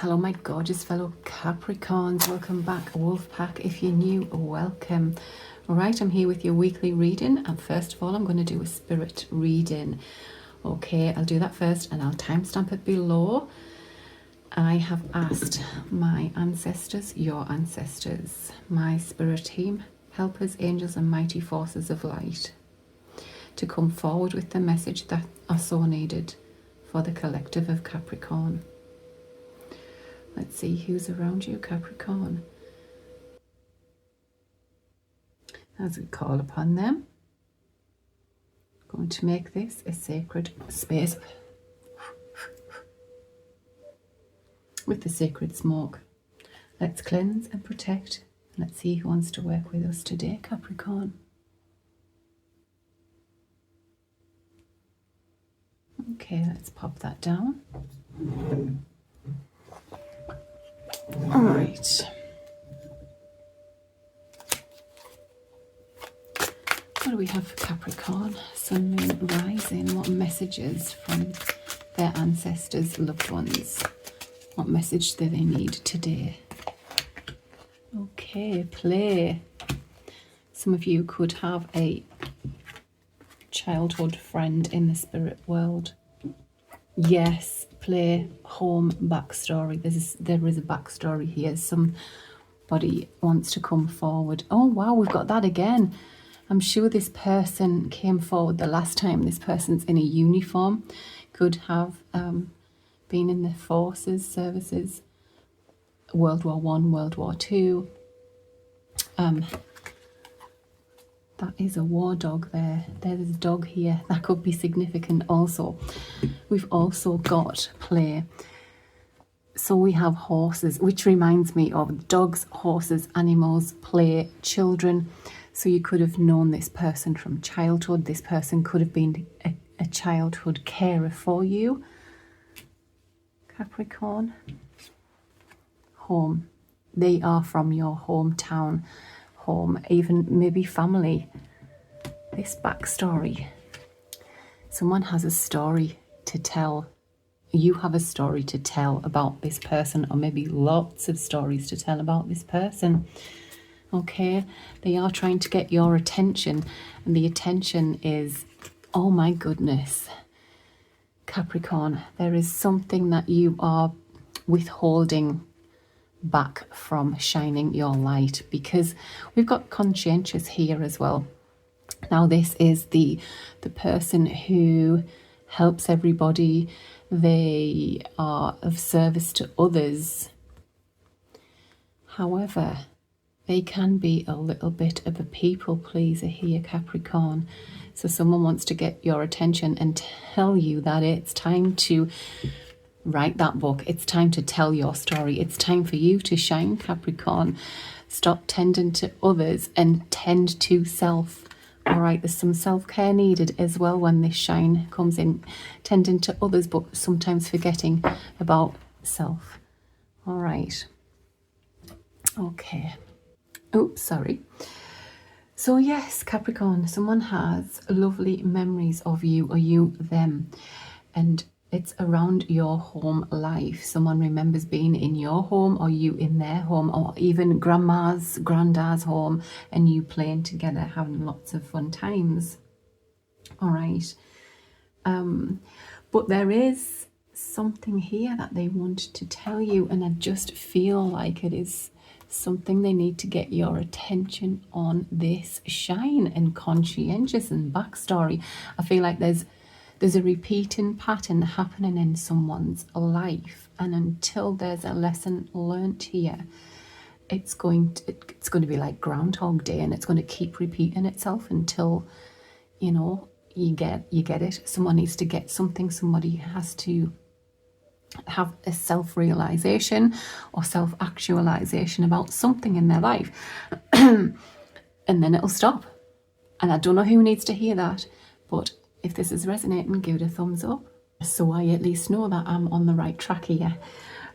Hello my gorgeous fellow Capricorns, welcome back. Wolf Pack, if you're new, welcome. Alright, I'm here with your weekly reading, and first of all I'm going to do a spirit reading. Okay, I'll do that first and I'll timestamp it below. I have asked my ancestors, your ancestors, my spirit team, helpers, angels and mighty forces of light to come forward with the message that are so needed for the collective of Capricorn. Let's see who's around you, Capricorn. As we call upon them, I'm going to make this a sacred space with the sacred smoke. Let's cleanse and protect. Let's see who wants to work with us today, Capricorn. Okay, let's pop that down. All right. What do we have for Capricorn? Sun, Moon, Rising. What messages from their ancestors, loved ones? What message do they need today? Okay, play. Some of you could have a childhood friend in the spirit world. Yes, play, home, backstory. There is a backstory here. Somebody wants to come forward. Oh wow, we've got that again. I'm sure this person came forward the last time. This person's in a uniform. Could have been in the forces, services, World War I, World War II. That is a war dog there. There's a dog here. That could be significant also. We've also got play. So we have horses, which reminds me of dogs, horses, animals, play, children. So you could have known this person from childhood. This person could have been a childhood carer for you. Capricorn. Home. They are from your hometown. Home, even maybe family. This backstory. Someone has a story to tell. You have a story to tell about this person, or maybe lots of stories to tell about this person. Okay, they are trying to get your attention, and the attention is, oh my goodness, Capricorn, there is something that you are withholding back from shining your light, because we've got conscientious here as well. Now this is the person who helps everybody. They are of service to others. However, they can be a little bit of a people pleaser here, Capricorn. So someone wants to get your attention and tell you that it's time to write that book. It's time to tell your story. It's time for you to shine, Capricorn. Stop tending to others and tend to self. All right, there's some self-care needed as well when this shine comes in. Tending to others, but sometimes forgetting about self. All right. Okay. Oh, sorry. So yes, Capricorn, someone has lovely memories of you, or you them, and it's around your home life. Someone remembers being in your home, or you in their home, or even grandma's, granddad's home, and you playing together, having lots of fun times. All right. But there is something here that they want to tell you, and I just feel like it is something they need to get your attention on. This shine and conscientious and backstory. I feel like there's a repeating pattern happening in someone's life, and until there's a lesson learnt here, it's going to be like Groundhog Day, and it's going to keep repeating itself until, you know, you get it. Someone needs to get something. Somebody has to have a self-realization or self-actualization about something in their life, and then it'll stop. And I don't know who needs to hear that, but if this is resonating, give it a thumbs up, so I at least know that I'm on the right track here.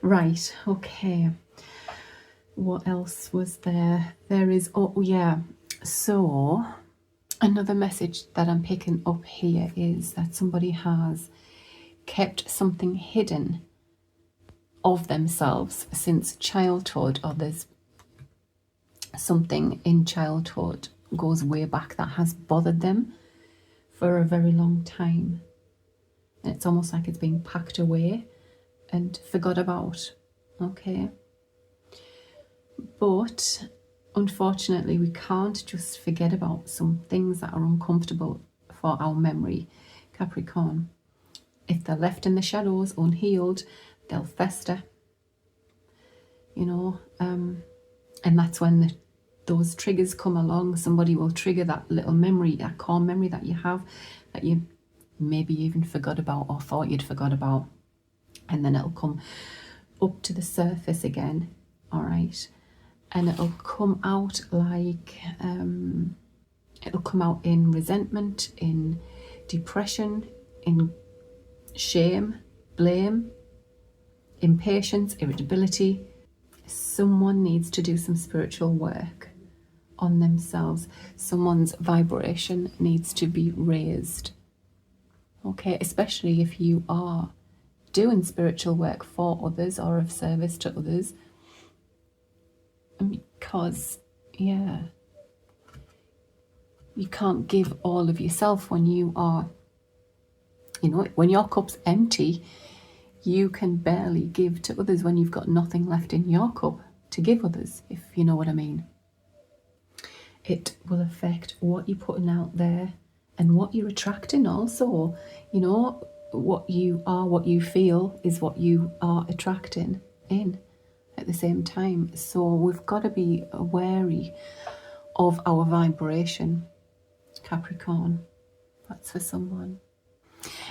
Right, okay. What else was there? There is, oh yeah, so another message that I'm picking up here is that somebody has kept something hidden of themselves since childhood, or there's something in childhood, goes way back, that has bothered them for a very long time. And it's almost like it's been packed away and forgot about. Okay. But unfortunately, we can't just forget about some things that are uncomfortable for our memory, Capricorn. If they're left in the shadows unhealed, they'll fester, you know, and that's when those triggers come along. Somebody will trigger that little memory, that core memory that you have, that you maybe even forgot about or thought you'd forgot about, and then it'll come up to the surface again, all right? And it'll come out like, it'll come out in resentment, in depression, in shame, blame, impatience, irritability. Someone needs to do some spiritual work on themselves. Someone's vibration needs to be raised. Okay, especially if you are doing spiritual work for others or of service to others. Because, yeah, you can't give all of yourself when you are, you know, when your cup's empty. You can barely give to others when you've got nothing left in your cup to give others, if you know what I mean. It will affect what you're putting out there and what you're attracting also. You know, what you are, what you feel is what you are attracting in at the same time. So we've got to be wary of our vibration, Capricorn. That's for someone.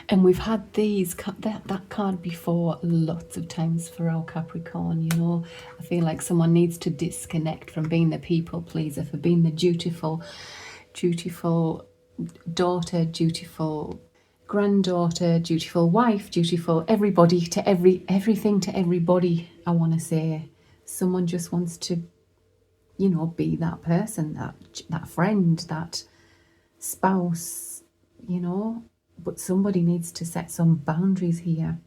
And we've had that card before lots of times for our Capricorn, you know. I feel like someone needs to disconnect from being the people pleaser, for being the dutiful daughter, dutiful granddaughter, dutiful wife, dutiful everybody to everything to everybody, I want to say. Someone just wants to, you know, be that person, that friend, that spouse, you know. But somebody needs to set some boundaries here,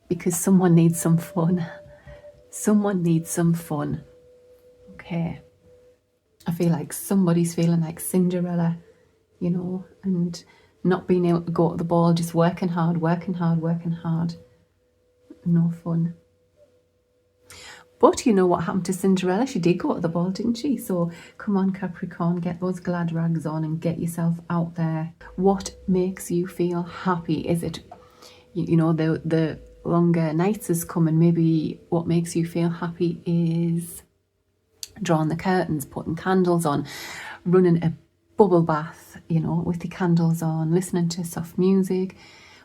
because someone needs some fun. Someone needs some fun. Okay. I feel like somebody's feeling like Cinderella, you know, and not being able to go to the ball, just working hard, working hard, working hard. No fun. But you know what happened to Cinderella? She did go to the ball, didn't she? So come on, Capricorn, get those glad rags on and get yourself out there. What makes you feel happy? Is it, you know, the longer nights is coming? Maybe what makes you feel happy is drawing the curtains, putting candles on, running a bubble bath, you know, with the candles on, listening to soft music,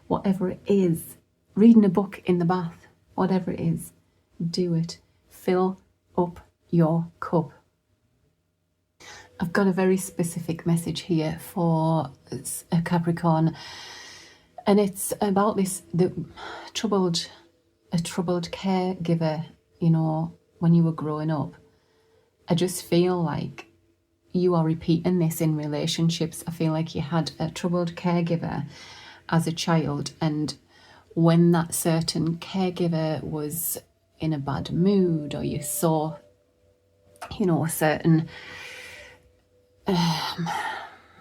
whatever it is, reading a book in the bath, whatever it is, do it. Fill up your cup. I've got a very specific message here for a Capricorn, and it's about a troubled caregiver, you know, when you were growing up. I just feel like you are repeating this in relationships. I feel like you had a troubled caregiver as a child, and when that certain caregiver was in a bad mood, or you saw, you know, a certain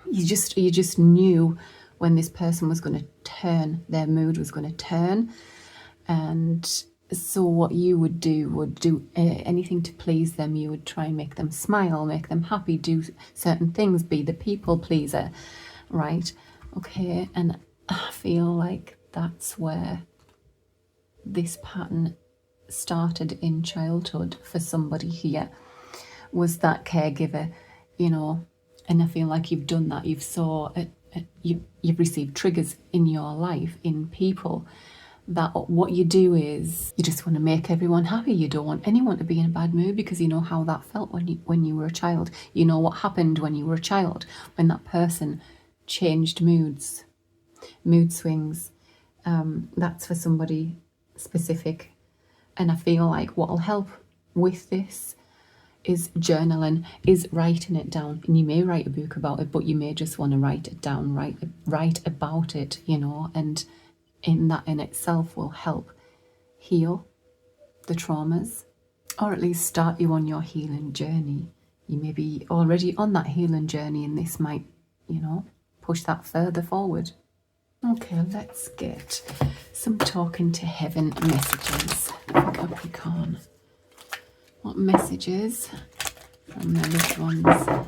you just knew when this person was going to turn, their mood was going to turn. And so what you would do anything to please them. You would try and make them smile, make them happy, do certain things, be the people pleaser, right? Okay. And I feel like that's where this pattern started in childhood for somebody here, was that caregiver, you know. And I feel like you've done that. You've received triggers in your life, in people, that what you do is you just want to make everyone happy. You don't want anyone to be in a bad mood, because you know how that felt when you were a child. You know what happened when you were a child, when that person changed moods, mood swings. That's for somebody specific. And I feel like what will help with this is journaling, is writing it down. And you may write a book about it, but you may just want to write it down, write about it, you know, and that in itself will help heal the traumas, or at least start you on your healing journey. You may be already on that healing journey, and this might, push that further forward. Okay, let's get some talking to heaven messages for Capricorn. What messages from their loved ones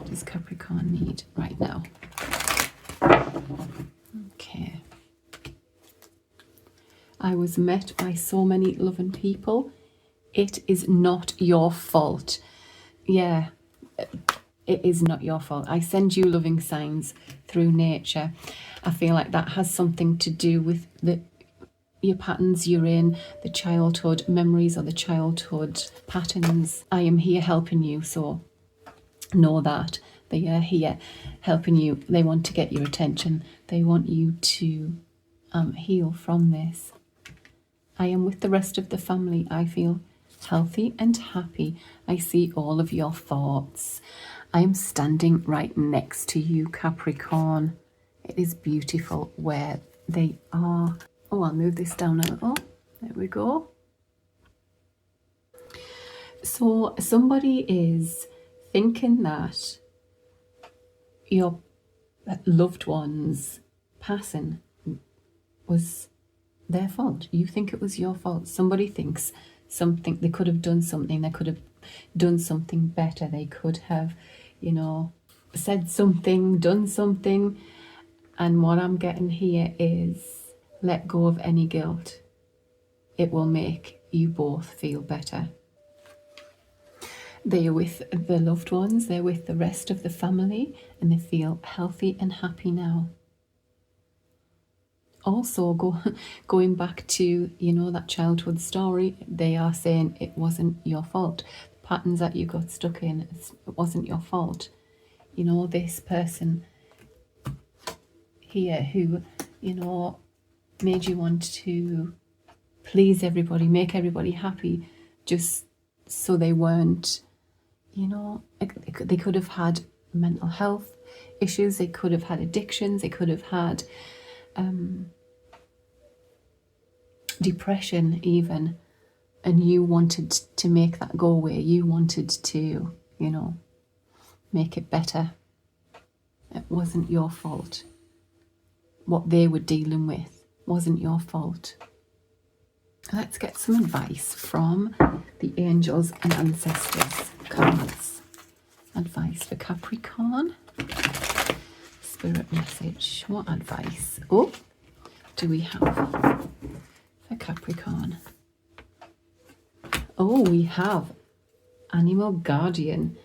does Capricorn need right now? Okay. I was met by so many loving people. It is not your fault. Yeah, it is not your fault. I send you loving signs through nature. I feel like that has something to do with your patterns you're in, the childhood memories or the childhood patterns. I am here helping you, so know that they are here helping you. They want to get your attention. They want you to heal from this. I am with the rest of the family. I feel healthy and happy. I see all of your thoughts. I am standing right next to you, Capricorn. It is beautiful where they are. Oh, I'll move this down a little. There we go. So somebody is thinking that your loved one's passing was their fault. You think it was your fault. Somebody thinks something, they could have done something, they could have done something better, they could have, said something, done something. And what I'm getting here is let go of any guilt. It will make you both feel better. They are with the loved ones, they're with the rest of the family, and they feel healthy and happy now. Also, going back to, that childhood story, they are saying it wasn't your fault. The patterns that you got stuck in, it wasn't your fault. This person here who, made you want to please everybody, make everybody happy, just so they weren't, they could have had mental health issues, they could have had addictions, they could have had depression even, and you wanted to make that go away. You wanted to, make it better. It wasn't your fault. What they were dealing with wasn't your fault. Let's get some advice from the angels and ancestors cards. Advice for Capricorn. Spirit message. What advice? Oh, do we have for Capricorn? Oh, we have Animal Guardian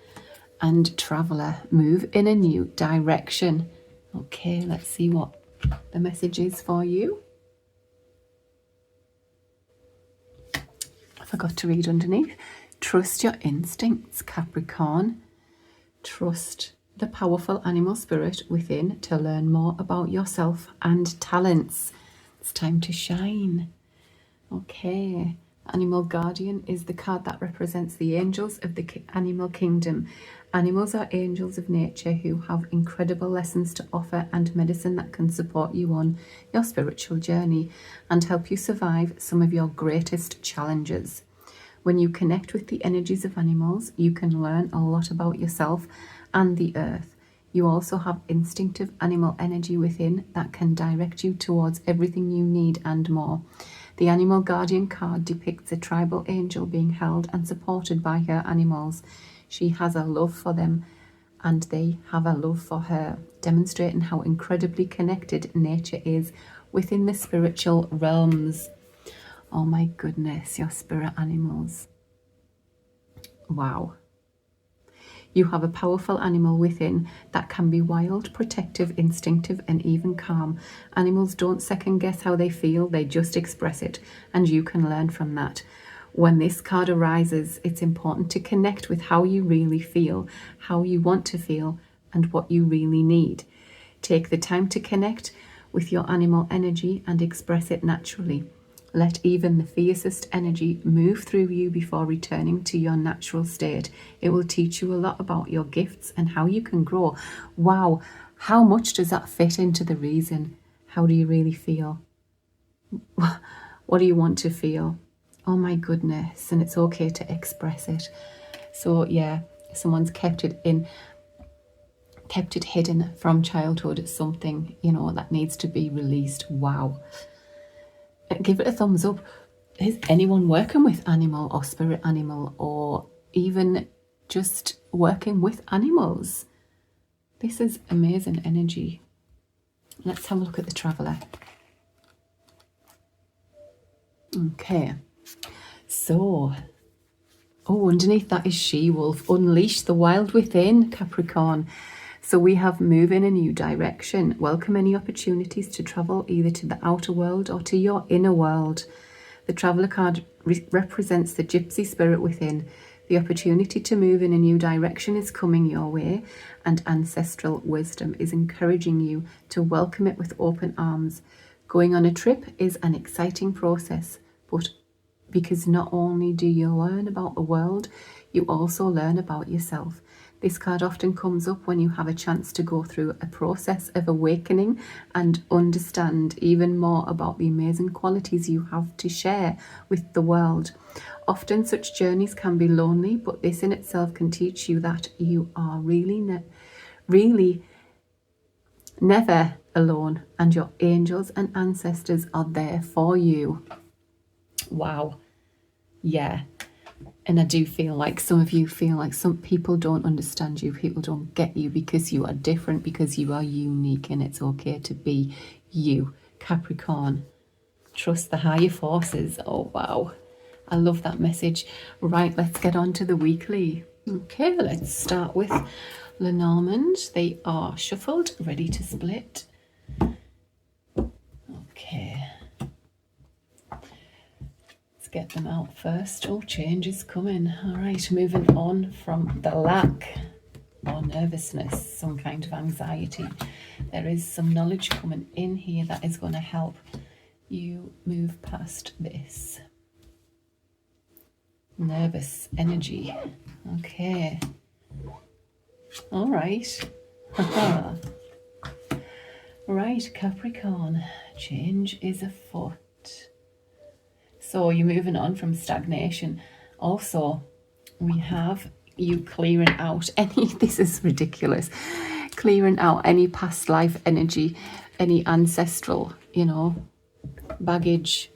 and Traveller. Move in a new direction. Okay, let's see what the message is for you. I forgot to read underneath. Trust your instincts, Capricorn. Trust the powerful animal spirit within to learn more about yourself and talents. It's time to shine. Okay. Animal Guardian is the card that represents the angels of the animal kingdom. Animals are angels of nature who have incredible lessons to offer and medicine that can support you on your spiritual journey and help you survive some of your greatest challenges. When you connect with the energies of animals, you can learn a lot about yourself and the earth. You also have instinctive animal energy within that can direct you towards everything you need and more. The Animal Guardian card depicts a tribal angel being held and supported by her animals. She has a love for them and they have a love for her, demonstrating how incredibly connected nature is within the spiritual realms. Oh my goodness, your spirit animals. Wow. You have a powerful animal within that can be wild, protective, instinctive, and even calm. Animals don't second guess how they feel, they just express it, and you can learn from that. When this card arises, it's important to connect with how you really feel, how you want to feel, and what you really need. Take the time to connect with your animal energy and express it naturally. Let even the fiercest energy move through you before returning to your natural state. It will teach you a lot about your gifts and how you can grow. Wow, how much does that fit into the reason? How do you really feel? What do you want to feel? Oh my goodness. And it's okay to express it. So yeah, someone's kept it hidden from childhood. It's something, you know, that needs to be released. Wow. Give it a thumbs up. Is anyone working with animal or spirit animal, or even just working with animals? This is amazing energy. Let's have a look at the traveller. Okay. So, oh, underneath that is she-wolf. Unleash the wild within, Capricorn. So we have move in a new direction. Welcome any opportunities to travel either to the outer world or to your inner world. The traveller card represents the gypsy spirit within. The opportunity to move in a new direction is coming your way, and ancestral wisdom is encouraging you to welcome it with open arms. Going on a trip is an exciting process, but because not only do you learn about the world, you also learn about yourself. This card often comes up when you have a chance to go through a process of awakening and understand even more about the amazing qualities you have to share with the world. Often such journeys can be lonely, but this in itself can teach you that you are really never alone, and your angels and ancestors are there for you. Wow. Yeah. And I do feel like some of you feel like some people don't understand you, people don't get you because you are different, because you are unique, and it's okay to be you, Capricorn. Trust the higher forces. Oh, wow. I love that message. Right, let's get on to the weekly. Okay, let's start with Lenormand. They are shuffled, ready to split. Okay. Get them out first. Oh, change is coming. All right, moving on from the lack or nervousness, some kind of anxiety. There is some knowledge coming in here that is going to help you move past this nervous energy. Okay. All right. Right, Capricorn. Change is afoot. So you're moving on from stagnation. Also, we have you clearing out any, this is ridiculous, clearing out any past life energy, any ancestral, you know, baggage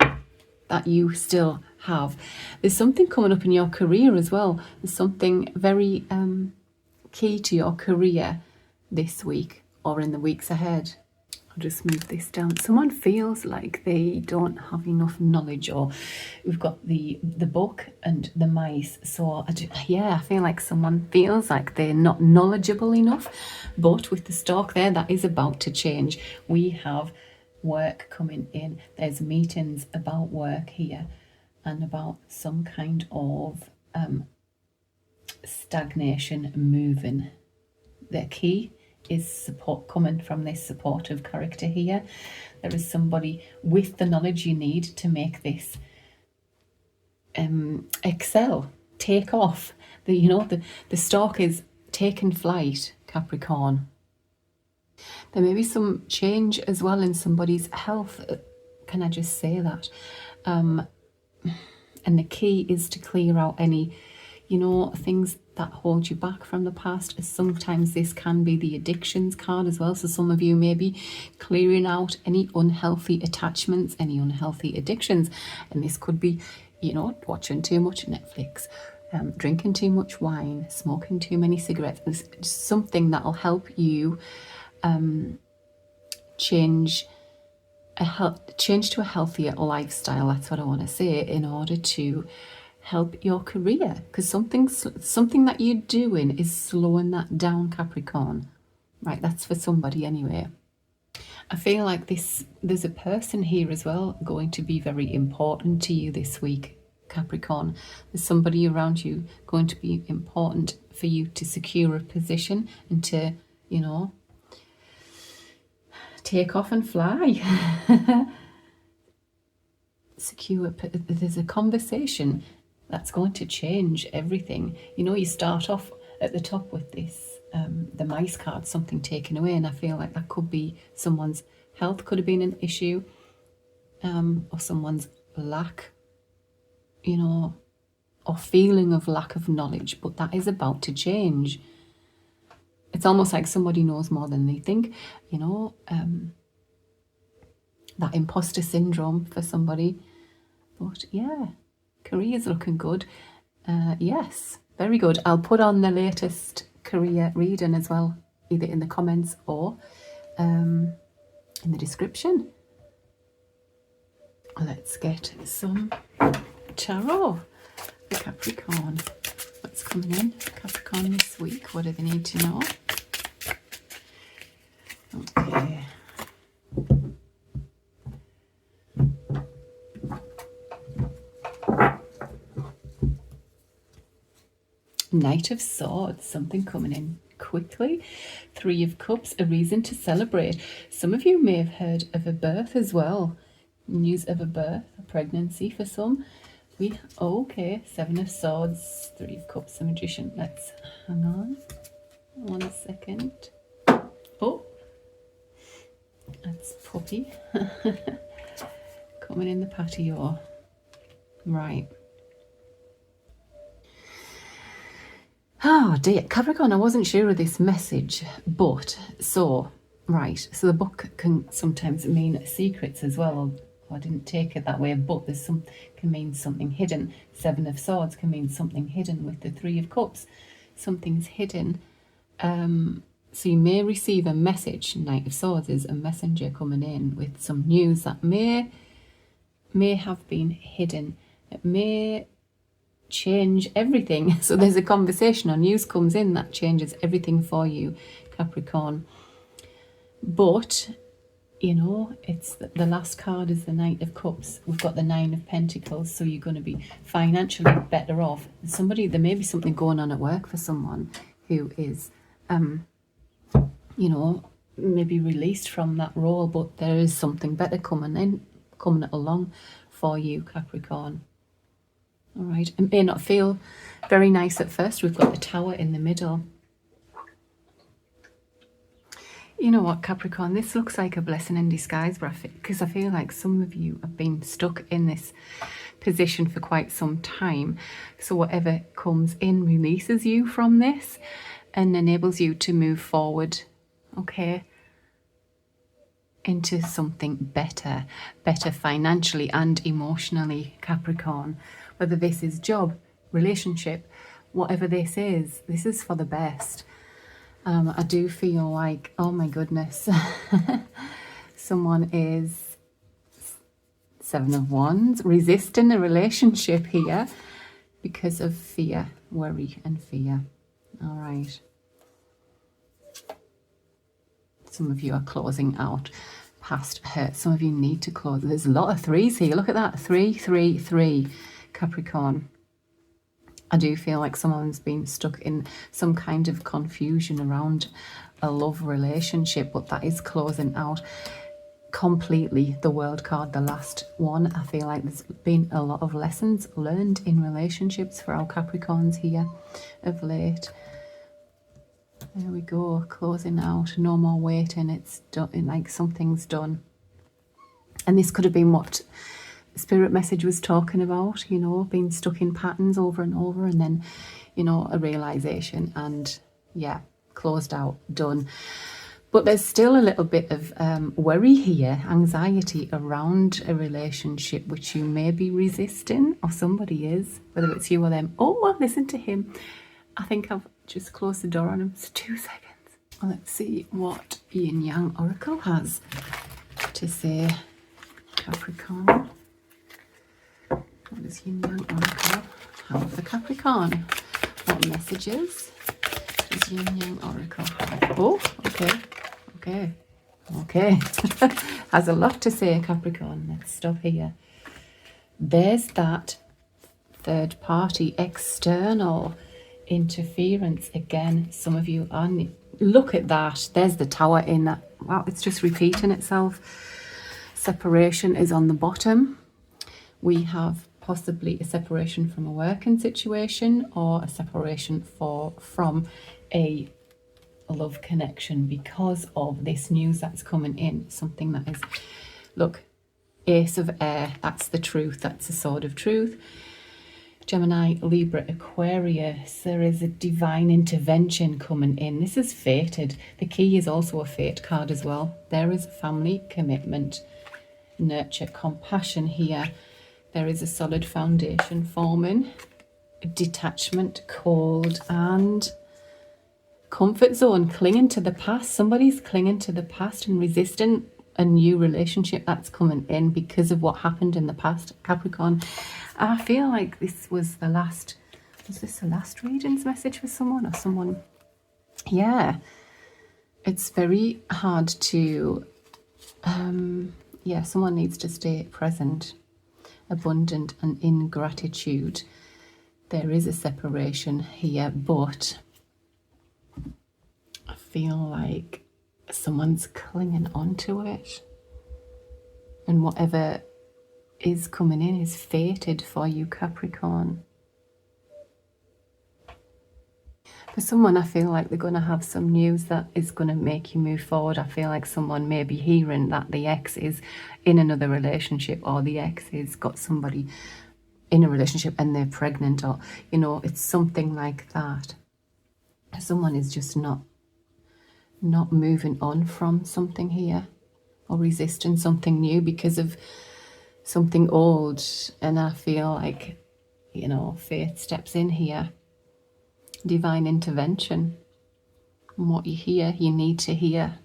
that you still have. There's something coming up in your career as well. There's something very key to your career this week or in the weeks ahead. I'll just move this down. Someone feels like they don't have enough knowledge, or we've got the book and the mice. So I feel like someone feels like they're not knowledgeable enough, but with the stork there, that is about to change. We have work coming in. There's meetings about work here and about some kind of stagnation moving. The key is support coming from this supportive character here. There is somebody with the knowledge you need to make this excel, take off. The stork is taking flight, Capricorn. There may be some change as well in somebody's health. Can I just say that? And the key is to clear out any, things that hold you back from the past. Sometimes this can be the addictions card as well. So some of you may be clearing out any unhealthy attachments, any unhealthy addictions. And this could be, watching too much Netflix, drinking too much wine, smoking too many cigarettes. It's something that'll help you change to a healthier lifestyle. That's what I want to say, in order to help your career, because something that you're doing is slowing that down, Capricorn. Right, that's for somebody anyway. I feel like there's a person here as well going to be very important to you this week, Capricorn. There's somebody around you going to be important for you to secure a position and to, take off and fly. There's a conversation that's going to change everything. You start off at the top with this, the mice card, something taken away, and I feel like that could be someone's health could have been an issue, or someone's lack, you know, or feeling of lack of knowledge, but that is about to change. It's almost like somebody knows more than they think, you know, that imposter syndrome for somebody. But yeah, career's looking good. Yes, very good. I'll put on the latest career reading as well, either in the comments or in the description. Let's get some tarot for Capricorn. What's coming in Capricorn this week? What do they need to know? Okay. Knight of Swords, something coming in quickly. Three of Cups, a reason to celebrate. Some of you may have heard of a birth as well. News of a birth, a pregnancy for some. Okay, Seven of Swords, Three of Cups, a Magician. Let's hang on 1 second. Oh, that's Puppy coming in the patio. Right. Oh dear, Capricorn, I wasn't sure of this message, but so the book can sometimes mean secrets as well. I didn't take it that way, but can mean something hidden. Seven of Swords can mean something hidden with the Three of Cups. Something's hidden. So you may receive a message. Knight of Swords is a messenger coming in with some news that may have been hidden. It may change everything. So there's a conversation or news comes in that changes everything for you, Capricorn. But you know, it's the last card is the Knight of Cups. We've got the Nine of Pentacles, so you're going to be financially better off. There may be something going on at work for someone who is, you know, maybe released from that role, but there is something better coming along for you, Capricorn. All right, it may not feel very nice at first. We've got the Tower in the middle. You know what, Capricorn, this looks like a blessing in disguise, because I feel like some of you have been stuck in this position for quite some time. So whatever comes in releases you from this and enables you to move forward, okay, into something better financially and emotionally, Capricorn. Whether this is job, relationship, whatever this is for the best. I do feel like, oh my goodness, someone is Seven of Wands, resisting a relationship here because of fear, worry and fear. All right. Some of you are closing out past hurt. Some of you need to close. There's a lot of threes here. Look at that. 3, 3, 3, Capricorn. I do feel like someone's been stuck in some kind of confusion around a love relationship, but that is closing out completely. The World card, the last one. I feel like there's been a lot of lessons learned in relationships for our Capricorns here of late. There we go, closing out, no more waiting. It's done, like something's done. And this could have been what Spirit message was talking about, you know, being stuck in patterns over and over, and then, you know, a realization, and yeah, closed out, done. But there's still a little bit of worry here, anxiety around a relationship which you may be resisting, or somebody is, whether it's you or them. Oh, well, listen to him. I think I've just closed the door on him. It's 2 seconds. Well, let's see what Yin Yang Oracle has to say, Capricorn. What does Yin Yang Oracle have for Capricorn? What messages does Yin Yang Oracle have? Oh, okay. Has a lot to say, Capricorn. Let's stop here. There's that third party, external interference again. Some of you are, look at that. There's the Tower in that. Wow, it's just repeating itself. Separation is on the bottom. We have possibly a separation from a working situation, or a separation from a love connection because of this news that's coming in. Something that is, look, Ace of Air, that's the truth, that's the sword of truth. Gemini, Libra, Aquarius. There is a divine intervention coming in. This is fated. The key is also a fate card as well. There is family, commitment, nurture, compassion here. There is a solid foundation forming. Detachment, cold, and comfort zone, clinging to the past. Somebody's clinging to the past and resisting a new relationship that's coming in because of what happened in the past, Capricorn. I feel like this was the last, was this the last readings message for someone or someone? Yeah, it's very hard to, yeah, someone needs to stay present, abundant and in gratitude. There is a separation here, but I feel like someone's clinging onto it, and whatever is coming in is fated for you, Capricorn. For someone, I feel like they're going to have some news that is going to make you move forward. I feel like someone may be hearing that the ex is in another relationship, or the ex has got somebody in a relationship and they're pregnant, or, you know, it's something like that. Someone is just not moving on from something here, or resisting something new because of something old. And I feel like, you know, faith steps in here. Divine intervention. And what you hear, you need to hear.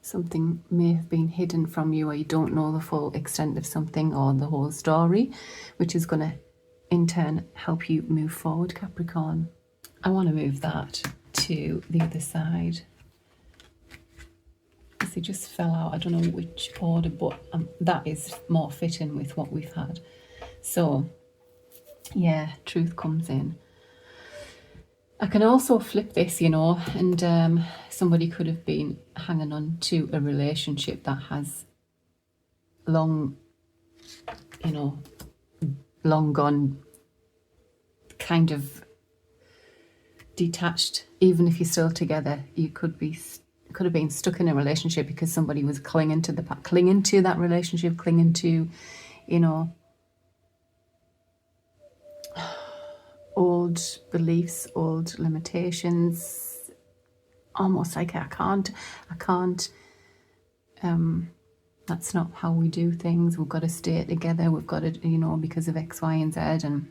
Something may have been hidden from you, or you don't know the full extent of something or the whole story, which is going to in turn help you move forward, Capricorn. I want to move that to the other side. They just fell out. I don't know which order, but that is more fitting with what we've had. So yeah, truth comes in. I can also flip this, you know, and somebody could have been hanging on to a relationship that has long, you know, long gone, kind of detached. Even if you're still together, you could have been stuck in a relationship because somebody was clinging to that relationship, clinging to, you know, old beliefs, old limitations, almost like I can't, that's not how we do things, we've got to stay together, we've got to, you know, because of X, Y and Z. And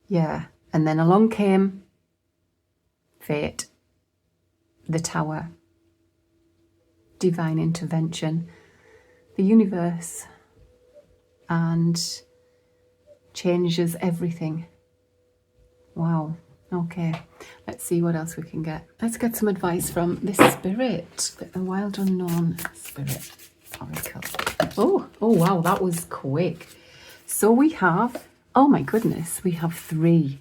yeah, and then along came fate, the Tower, divine intervention, the universe, and changes everything. Wow. Okay, let's see what else we can get. Let's get some advice from the spirit, the wild unknown spirit oracle. Oh wow, that was quick. So we have, oh my goodness, we have 3.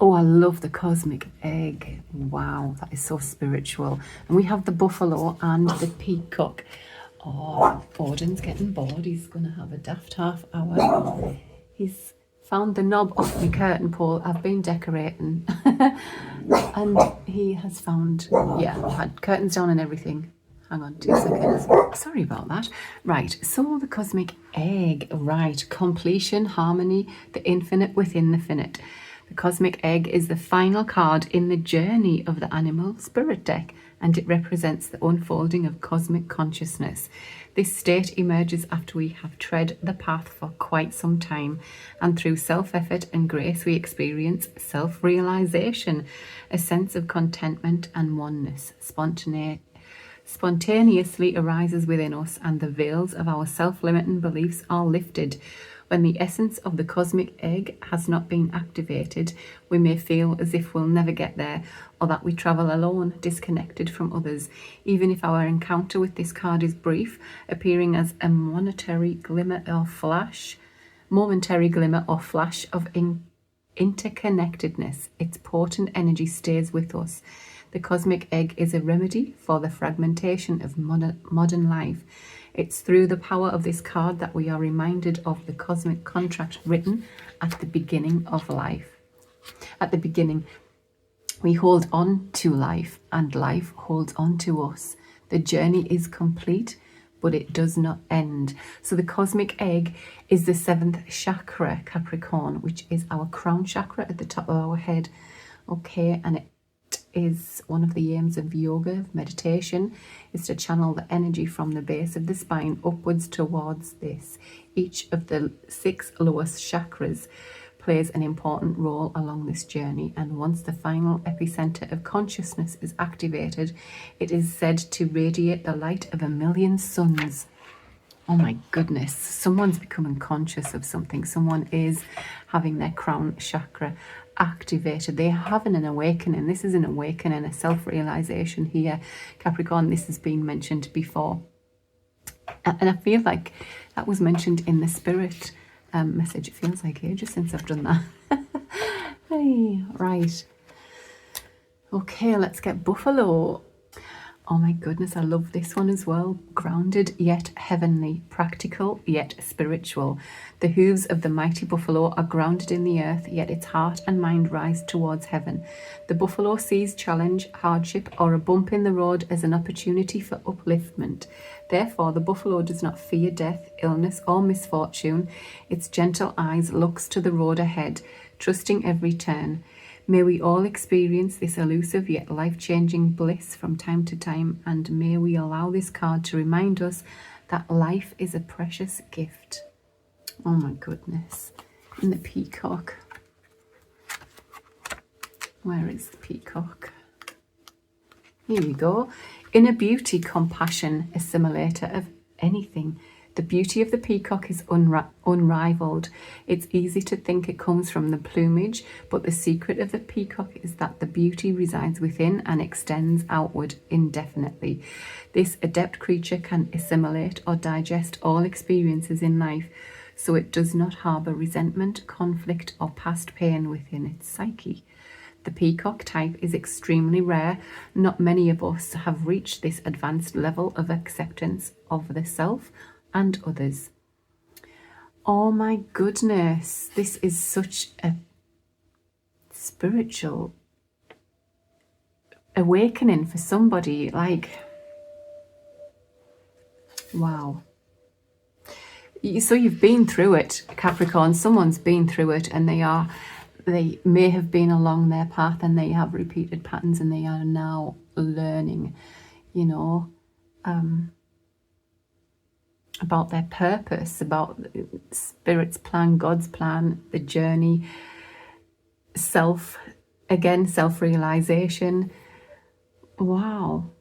Oh, I love the cosmic egg. Wow, that is so spiritual. And we have the buffalo and the peacock. Oh, Odin's getting bored. He's going to have a daft half hour. He's found the knob off my curtain pole. I've been decorating. And he has found, yeah, I had curtains down and everything. Hang on 2 seconds. Sorry about that. Right, so the cosmic egg. Right, completion, harmony, the infinite within the finite. The cosmic egg is the final card in the journey of the animal spirit deck, and it represents the unfolding of cosmic consciousness. This state emerges after we have tread the path for quite some time, and through self-effort and grace we experience self-realization, a sense of contentment and oneness spontaneously arises within us, and the veils of our self-limiting beliefs are lifted. When the essence of the cosmic egg has not been activated, we may feel as if we'll never get there, or that we travel alone, disconnected from others. Even if our encounter with this card is brief, appearing as a momentary glimmer or flash of interconnectedness, its potent energy stays with us. The cosmic egg is a remedy for the fragmentation of modern life. It's through the power of this card that we are reminded of the cosmic contract written at the beginning of life. At the beginning, we hold on to life, and life holds on to us. The journey is complete but it does not end. So the cosmic egg is the 7th chakra, Capricorn, which is our crown chakra at the top of our head. Okay, and it is one of the aims of yoga, of meditation, is to channel the energy from the base of the spine upwards towards this. Each of the 6 lowest chakras plays an important role along this journey, and once the final epicenter of consciousness is activated, it is said to radiate the light of 1,000,000 suns. Oh my goodness, someone's becoming conscious of something. Someone is having their crown chakra activated. They're having an awakening. This is an awakening, a self-realization here, Capricorn. This has been mentioned before. And I feel like that was mentioned in the spirit message. It feels like ages since I've done that. Hey, right. Okay, let's get Buffalo. Oh my goodness, I love this one as well. Grounded yet heavenly, practical yet spiritual. The hooves of the mighty buffalo are grounded in the earth, yet its heart and mind rise towards heaven. The buffalo sees challenge, hardship, or a bump in the road as an opportunity for upliftment. Therefore, the buffalo does not fear death, illness, or misfortune. Its gentle eyes looks to the road ahead, trusting every turn. May we all experience this elusive yet life-changing bliss from time to time, and may we allow this card to remind us that life is a precious gift. Oh my goodness. And the peacock. Where is the peacock? Here we go. Inner beauty, compassion, assimilator of anything. The beauty of the peacock is unrivaled. It's easy to think it comes from the plumage, but the secret of the peacock is that the beauty resides within and extends outward indefinitely. This adept creature can assimilate or digest all experiences in life, so it does not harbour resentment, conflict, or past pain within its psyche. The peacock type is extremely rare. Not many of us have reached this advanced level of acceptance of the self and others. Oh my goodness, this is such a spiritual awakening for somebody. Like, wow. So you've been through it, Capricorn. Someone's been through it, and they may have been along their path, and they have repeated patterns, and they are now learning, you know, about their purpose, about Spirit's plan, God's plan, the journey, self-realization. Wow.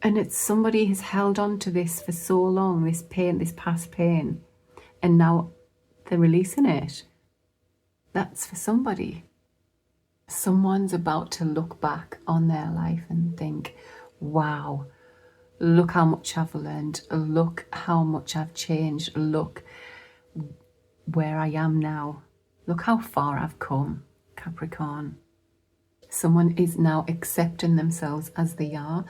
And it's somebody has held on to this for so long, this pain, this past pain, and now they're releasing it. That's for somebody. Someone's about to look back on their life and think, wow, look how much I've learned. Look how much I've changed. Look where I am now. Look how far I've come, Capricorn. Someone is now accepting themselves as they are,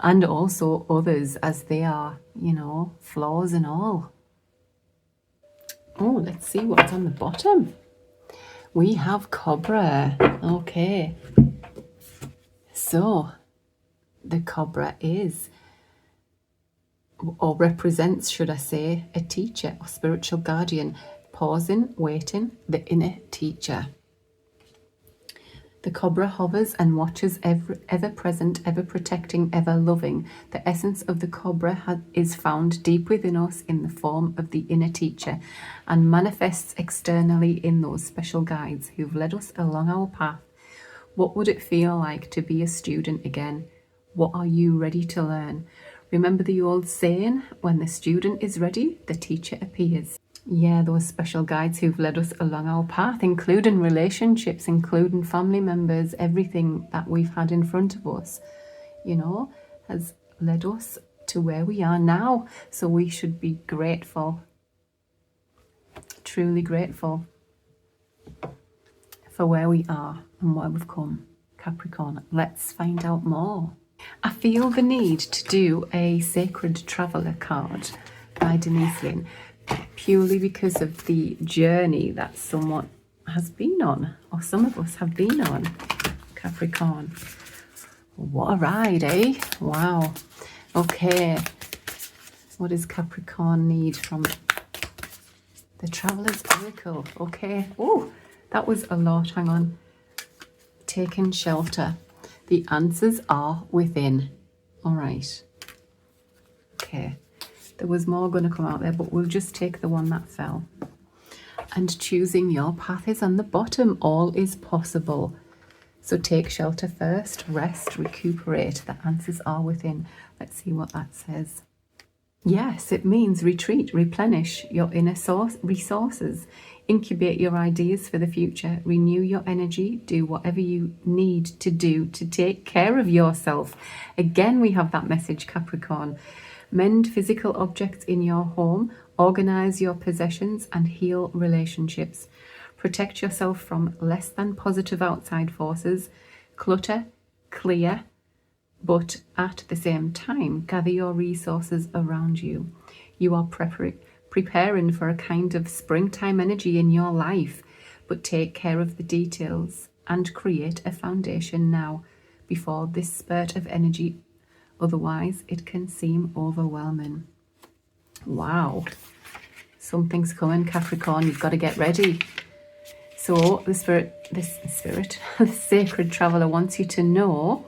and also others as they are, you know, flaws and all. Oh, let's see what's on the bottom. We have Cobra. Okay. So the Cobra is, or represents, should I say, a teacher or spiritual guardian, pausing, waiting, the inner teacher. The Cobra hovers and watches, ever present, ever protecting, ever loving. The essence of the Cobra is found deep within us in the form of the inner teacher, and manifests externally in those special guides who've led us along our path. What would it feel like to be a student again? What are you ready to learn? Remember the old saying, when the student is ready, the teacher appears. Yeah, those special guides who've led us along our path, including relationships, including family members, everything that we've had in front of us, you know, has led us to where we are now. So we should be grateful, truly grateful for where we are and where we've come, Capricorn. Let's find out more. I feel the need to do a Sacred Traveller card by Denise Lynn, purely because of the journey that someone has been on, or some of us have been on, Capricorn. What a ride, eh? Wow. Okay, What does Capricorn need from the Traveler's Oracle? Okay. Oh, that was a lot. Hang on. Taking shelter. The answers are within. All right. Okay. There was more going to come out there, but we'll just take the one that fell. And choosing your path is on the bottom. All is possible. So take shelter first, rest, recuperate. The answers are within. Let's see what that says. Yes, it means retreat, replenish your inner resources, incubate your ideas for the future, renew your energy, do whatever you need to do to take care of yourself. Again, we have that message, Capricorn. Mend physical objects in your home, organize your possessions and heal relationships. Protect yourself from less than positive outside forces. Clutter, clear, but at the same time, gather your resources around you. You are preparing for a kind of springtime energy in your life, but take care of the details and create a foundation now before this spurt of energy. Otherwise, it can seem overwhelming. Wow. Something's coming, Capricorn. You've got to get ready. So the sacred traveler wants you to know,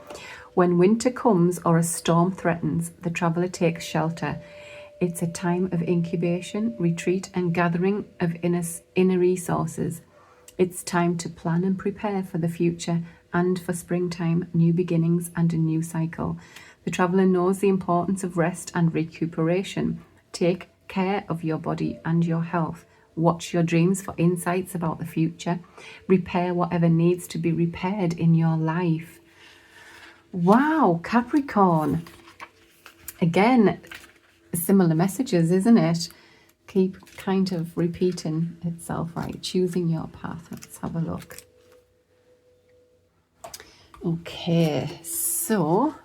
when winter comes or a storm threatens, the traveler takes shelter. It's a time of incubation, retreat, and gathering of inner resources. It's time to plan and prepare for the future and for springtime, new beginnings, and a new cycle. The traveler knows the importance of rest and recuperation. Take care of your body and your health. Watch your dreams for insights about the future. Repair whatever needs to be repaired in your life. Wow, Capricorn. Again, similar messages, isn't it? Keep kind of repeating itself, right? Choosing your path. Let's have a look. Okay, so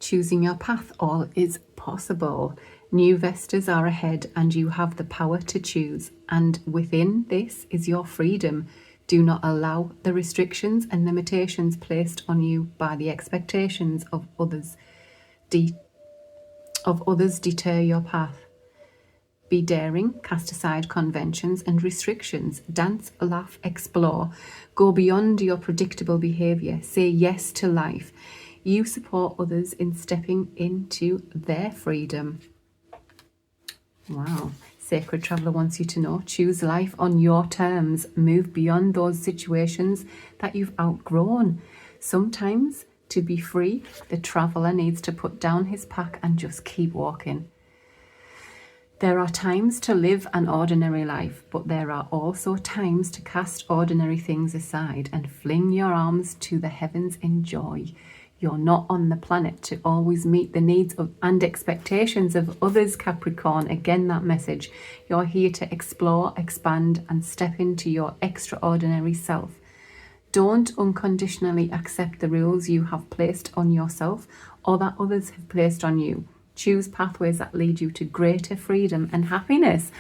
choosing your path, all is possible. New vistas are ahead and you have the power to choose. And within this is your freedom. Do not allow the restrictions and limitations placed on you by the expectations of others deter your path. Be daring, cast aside conventions and restrictions, dance, laugh, explore, go beyond your predictable behavior, say yes to life. You support others in stepping into their freedom. Wow. Sacred Traveler wants you to know, choose life on your terms. Move beyond those situations that you've outgrown. Sometimes, to be free, the traveler needs to put down his pack and just keep walking. There are times to live an ordinary life, but there are also times to cast ordinary things aside and fling your arms to the heavens in joy. You're not on the planet to always meet the needs and expectations of others, Capricorn. Again, that message. You're here to explore, expand, and step into your extraordinary self. Don't unconditionally accept the rules you have placed on yourself or that others have placed on you. Choose pathways that lead you to greater freedom and happiness.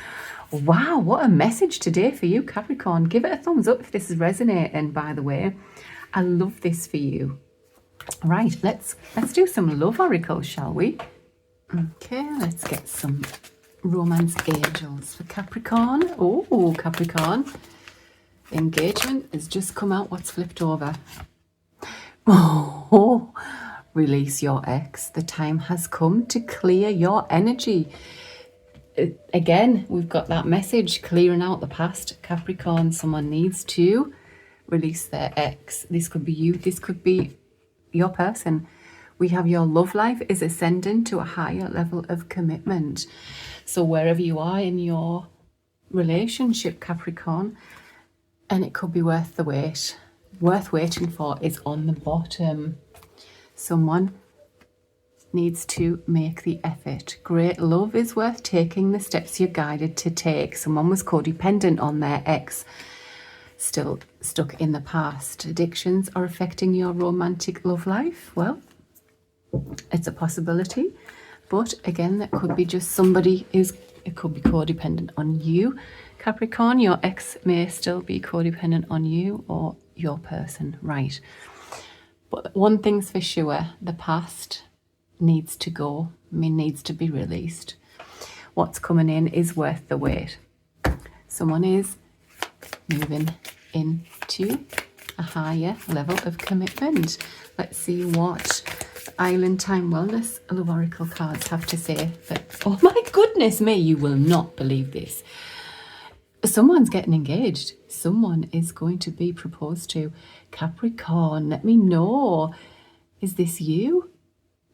Wow, what a message today for you, Capricorn. Give it a thumbs up if this is resonating, by the way. I love this for you. Right, let's do some love oracles, shall we? Okay, let's get some romance angels for Capricorn. Oh, Capricorn. Engagement has just come out. What's flipped over? Oh, release your ex. The time has come to clear your energy. Again, we've got that message, clearing out the past. Capricorn, someone needs to release their ex. This could be you. This could be your person. We have your love life is ascending to a higher level of commitment. So wherever you are in your relationship, Capricorn, and it could be worth the wait. Worth waiting for is on the bottom. Someone needs to make the effort. Great love is worth taking the steps you're guided to take. Someone was codependent on their ex, still stuck in the past. Addictions are affecting your romantic love life. Well, it's a possibility, but again, that could be just somebody it could be codependent on you, Capricorn. Your ex may still be codependent on you or your person, right? But one thing's for sure, the past needs to go. Needs to be released. What's coming in is worth the wait. Someone is moving into a higher level of commitment. Let's see what Island Time Wellness Love Oracle cards have to say. But, oh my goodness me, you will not believe this. Someone's getting engaged. Someone is going to be proposed to. Capricorn, let me know. Is this you?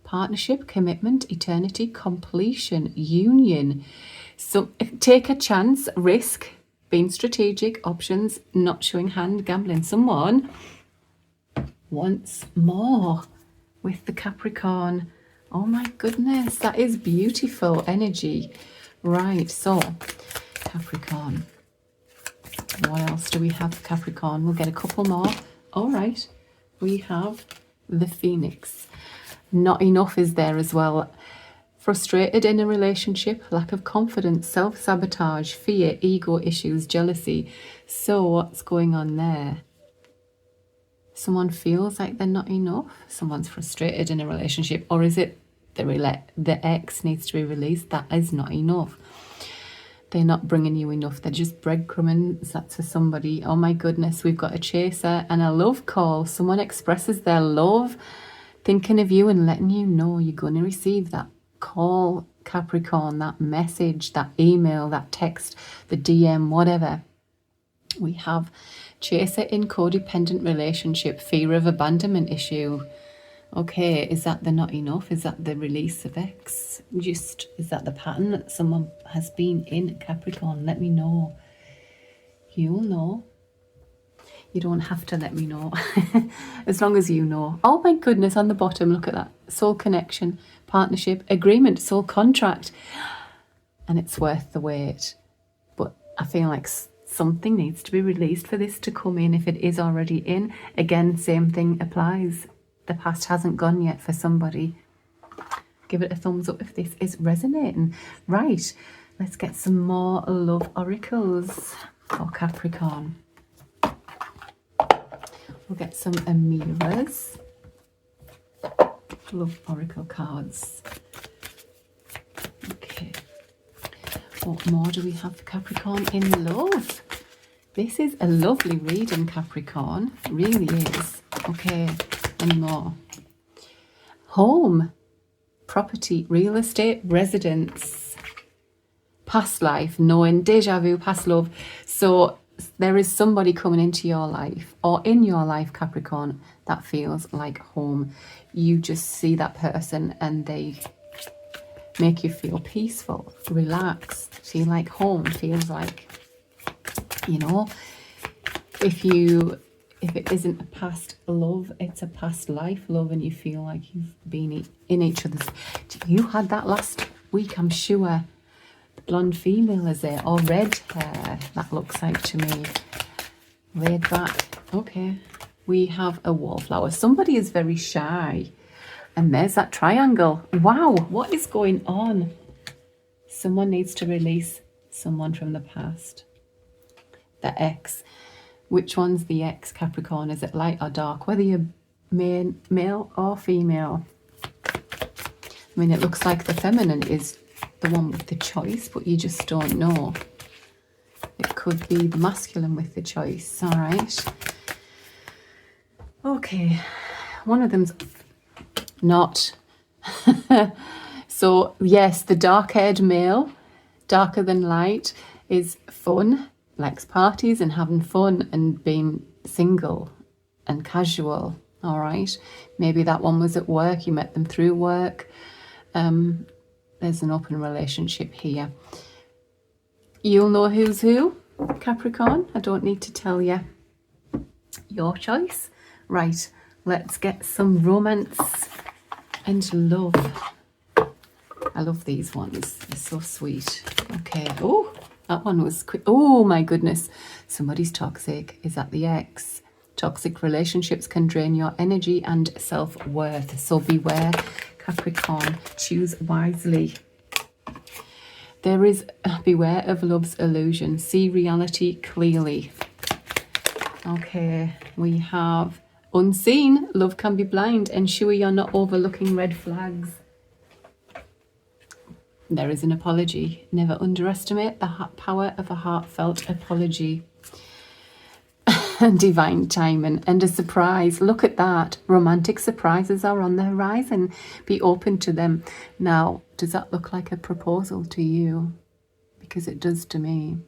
Partnership, commitment, eternity, completion, union. So take a chance, risk, being strategic, options, not showing hand, gambling. Someone wants more with the Capricorn. Oh my goodness, that is beautiful energy. Right, so Capricorn. What else do we have for Capricorn? We'll get a couple more. All right, we have the Phoenix. Not enough is there as well. Frustrated in a relationship, lack of confidence, self-sabotage, fear, ego issues, jealousy. So what's going on there? Someone feels like they're not enough. Someone's frustrated in a relationship. Or is it the ex needs to be released? That is not enough. They're not bringing you enough. They're just breadcrumbing. That's for somebody. Oh my goodness, we've got a chaser and a love call. Someone expresses their love, thinking of you and letting you know you're going to receive that call, Capricorn, that message, that email, that text, the DM, whatever. We have chaser in codependent relationship, fear of abandonment issue. Okay, is that the not enough? Is that the release of ex? Is that the pattern that someone has been in, Capricorn? Let me know. You'll know. You don't have to let me know. As long as you know. Oh my goodness, on the bottom, look at that. Soul connection, partnership, agreement, soul contract. And it's worth the wait. But I feel like something needs to be released for this to come in. If it is already in, again, same thing applies. The past hasn't gone yet for somebody. Give it a thumbs up if this is resonating. Right, let's get some more love oracles for Capricorn. We'll get some Amira's love oracle cards. Okay. What more do we have for Capricorn in love? This is a lovely reading, Capricorn. It really is. Okay, any more? Home, property, real estate, residence, past life, knowing, deja vu, past love. So there is somebody coming into your life or in your life, Capricorn, that feels like home. You just see that person and they make you feel peaceful, relaxed, feel like home, feels like, you know, if it isn't a past love, it's a past life love, and you feel like you've been in each other's. You had that last week, I'm sure. The blonde female, is it? Or red hair, that looks like to me. Laid back. Okay. We have a wallflower. Somebody is very shy. And there's that triangle. Wow, what is going on? Someone needs to release someone from the past. The ex. Which one's the ex, Capricorn? Is it light or dark? Whether you're male or female. I mean, it looks like the feminine is the one with the choice, but you just don't know. It could be the masculine with the choice. All right. Okay. One of them's not. So, yes, the dark-haired male, darker than light, is fun, likes parties and having fun and being single and casual. All right. Maybe that one was at work. You met them through work. There's an open relationship here. You'll know who's who, Capricorn. I don't need to tell you. Your choice. Right. Let's get some romance and love. I love these ones. They're so sweet. Okay. Oh, that one was quick. Oh my goodness. Somebody's toxic. Is that the ex? Toxic relationships can drain your energy and self-worth. So beware, Capricorn. Choose wisely. There is beware of love's illusion. See reality clearly. Okay. We have unseen. Love can be blind. Ensure you're not overlooking red flags. There is an apology. Never underestimate the power of a heartfelt apology. Divine timing and a surprise. Look at that. Romantic surprises are on the horizon. Be open to them. Now, does that look like a proposal to you? Because it does to me.